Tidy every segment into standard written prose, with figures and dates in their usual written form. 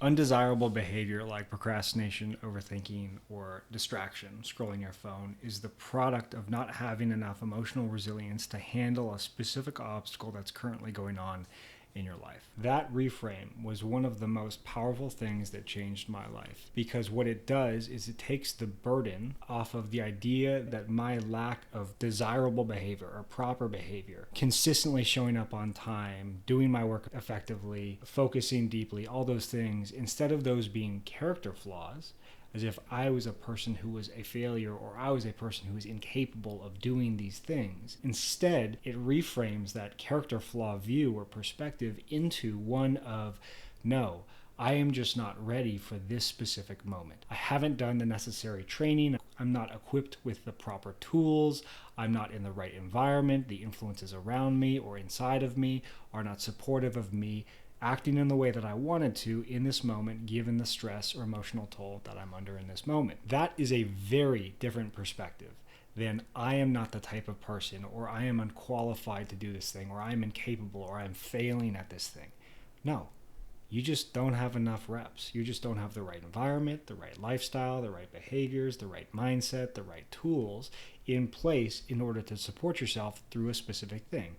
Undesirable behavior like procrastination, overthinking, or distraction, scrolling your phone, is the product of not having enough emotional resilience to handle a specific obstacle that's currently going on in your life. That reframe was one of the most powerful things that changed my life, because what it does is it takes the burden off of the idea that my lack of desirable behavior or proper behavior, consistently showing up on time, doing my work effectively, focusing deeply, all those things, instead of those being character flaws, as if I was a person who was a failure or I was a person who was incapable of doing these things. Instead, it reframes that character flaw view or perspective into one of, no, I am just not ready for this specific moment. I haven't done the necessary training. I'm not equipped with the proper tools. I'm not in the right environment. The influences around me or inside of me are not supportive of me acting in the way that I wanted to in this moment, given the stress or emotional toll that I'm under in this moment. That is a very different perspective than I am not the type of person, or I am unqualified to do this thing, or I'm incapable, or I'm failing at this thing. No, you just don't have enough reps. You just don't have the right environment, the right lifestyle, the right behaviors, the right mindset, the right tools in place in order to support yourself through a specific thing.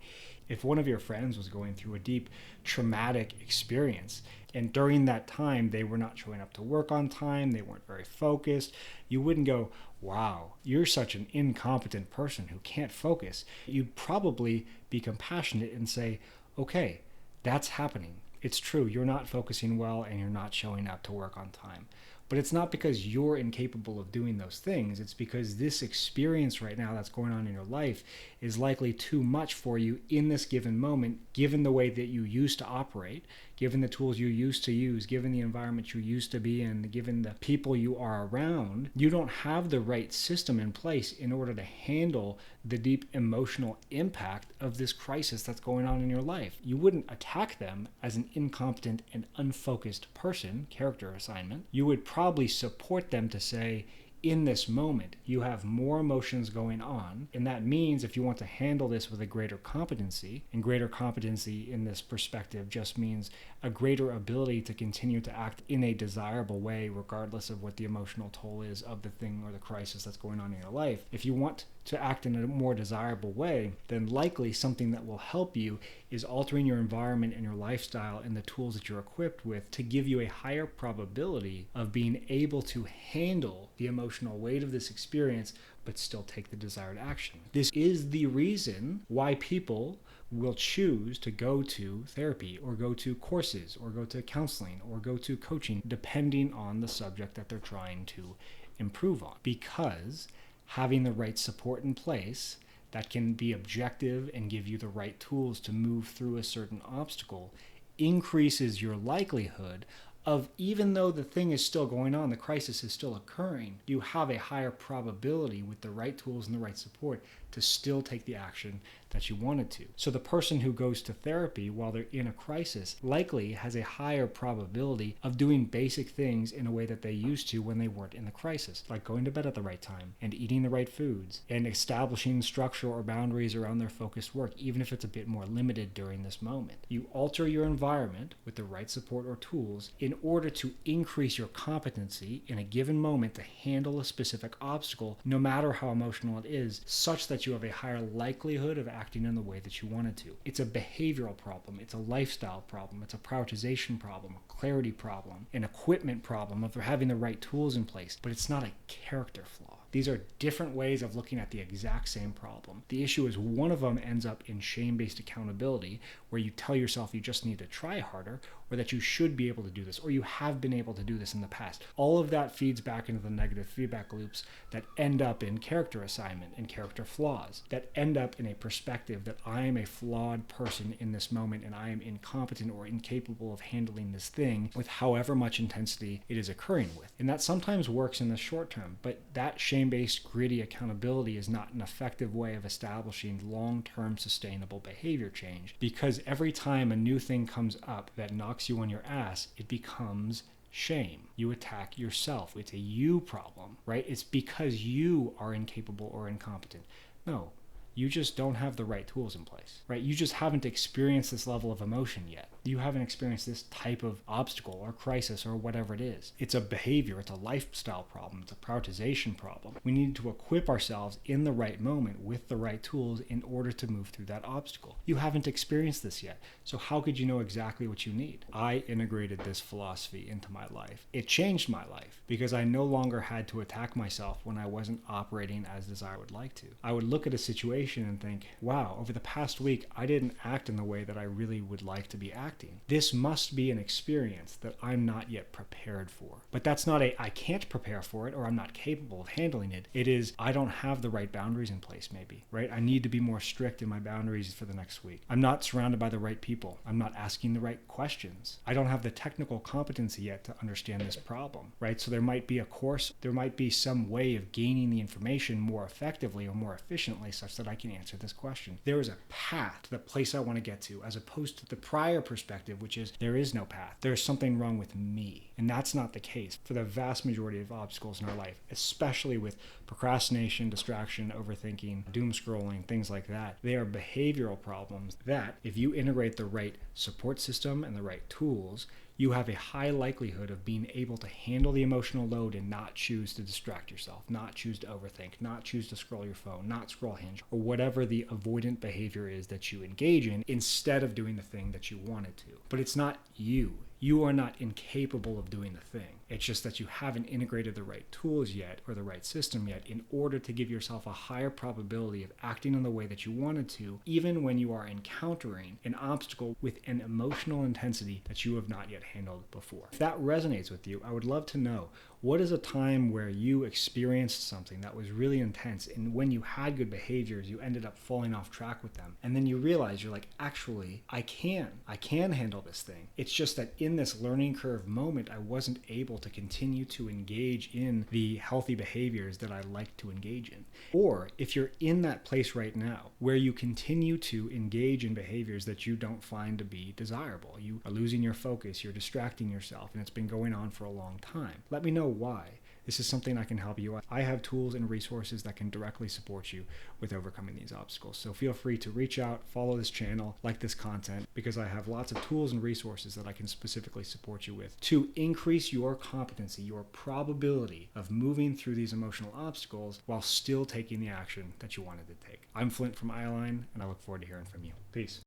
If one of your friends was going through a deep traumatic experience, and during that time they were not showing up to work on time, they weren't very focused, you wouldn't go, wow, you're such an incompetent person who can't focus. You'd probably be compassionate and say, okay, that's happening. It's true, you're not focusing well and you're not showing up to work on time. But it's not because you're incapable of doing those things. It's because this experience right now that's going on in your life is likely too much for you in this given moment, given the way that you used to operate, given the tools you used to use, given the environment you used to be in, given the people you are around. You don't have the right system in place in order to handle the deep emotional impact of this crisis that's going on in your life. You wouldn't attack them as an incompetent and unfocused person, character assignment. You would probably support them to say, in this moment, you have more emotions going on, and that means if you want to handle this with a greater competency, and greater competency in this perspective just means a greater ability to continue to act in a desirable way regardless of what the emotional toll is of the thing or the crisis that's going on in your life. If you want to act in a more desirable way, then likely something that will help you is altering your environment and your lifestyle and the tools that you're equipped with to give you a higher probability of being able to handle the emotional weight of this experience but still take the desired action. This is the reason why people will choose to go to therapy or go to courses or go to counseling or go to coaching depending on the subject that they're trying to improve on, because having the right support in place that can be objective and give you the right tools to move through a certain obstacle increases your likelihood of, even though the thing is still going on, the crisis is still occurring, you have a higher probability with the right tools and the right support to still take the action that you wanted to. So the person who goes to therapy while they're in a crisis likely has a higher probability of doing basic things in a way that they used to when they weren't in the crisis, like going to bed at the right time and eating the right foods and establishing structure or boundaries around their focused work, even if it's a bit more limited during this moment. You alter your environment with the right support or tools in order to increase your competency in a given moment to handle a specific obstacle, no matter how emotional it is, such that you have a higher likelihood of acting in the way that you wanted to. It's a behavioral problem, it's a lifestyle problem, it's a prioritization problem, a clarity problem, an equipment problem of having the right tools in place, but it's not a character flaw. These are different ways of looking at the exact same problem. The issue is one of them ends up in shame-based accountability, where you tell yourself you just need to try harder, or that you should be able to do this, or you have been able to do this in the past. All of that feeds back into the negative feedback loops that end up in character assignment and character flaws, that end up in a perspective that I am a flawed person in this moment and I am incompetent or incapable of handling this thing with however much intensity it is occurring with. And that sometimes works in the short term, but that shame-based, gritty accountability is not an effective way of establishing long-term sustainable behavior change, because every time a new thing comes up that knocks you on your ass, it becomes shame. You attack yourself. It's a you problem, right? It's because you are incapable or incompetent. No, you just don't have the right tools in place, right? You just haven't experienced this level of emotion yet. You haven't experienced this type of obstacle or crisis or whatever it is. It's a behavior, it's a lifestyle problem, it's a prioritization problem. We need to equip ourselves in the right moment with the right tools in order to move through that obstacle. You haven't experienced this yet, so how could you know exactly what you need? I integrated this philosophy into my life. It changed my life because I no longer had to attack myself when I wasn't operating as I would like to. I would look at a situation and think, wow, over the past week, I didn't act in the way that I really would like to be acting. This must be an experience that I'm not yet prepared for. But that's not I can't prepare for it or I'm not capable of handling it. It is, I don't have the right boundaries in place maybe, right? I need to be more strict in my boundaries for the next week. I'm not surrounded by the right people. I'm not asking the right questions. I don't have the technical competency yet to understand this problem, right? So there might be a course, there might be some way of gaining the information more effectively or more efficiently such that I can answer this question. There is a path to the place I want to get to, as opposed to the prior perspective, which is there is no path. There's something wrong with me. And that's not the case for the vast majority of obstacles in our life, especially with procrastination, distraction, overthinking, doom scrolling, things like that. They are behavioral problems that, if you integrate the right support system and the right tools, you have a high likelihood of being able to handle the emotional load and not choose to distract yourself, not choose to overthink, not choose to scroll your phone, not scroll Hinge, or whatever the avoidant behavior is that you engage in instead of doing the thing that you wanted to. But it's not you. You are not incapable of doing the thing. It's just that you haven't integrated the right tools yet or the right system yet in order to give yourself a higher probability of acting in the way that you wanted to, even when you are encountering an obstacle with an emotional intensity that you have not yet handled before. If that resonates with you, I would love to know, what is a time where you experienced something that was really intense, and when you had good behaviors, you ended up falling off track with them? And then you realize you're like, actually, I can handle this thing. It's just that in this learning curve moment, I wasn't able to continue to engage in the healthy behaviors that I like to engage in. Or if you're in that place right now where you continue to engage in behaviors that you don't find to be desirable, you are losing your focus, you're distracting yourself, and it's been going on for a long time, let me know why. This is something I can help you. I have tools and resources that can directly support you with overcoming these obstacles. So feel free to reach out, follow this channel, like this content, because I have lots of tools and resources that I can specifically support you with to increase your competency, your probability of moving through these emotional obstacles while still taking the action that you wanted to take. I'm Flint from iAlign, and I look forward to hearing from you. Peace.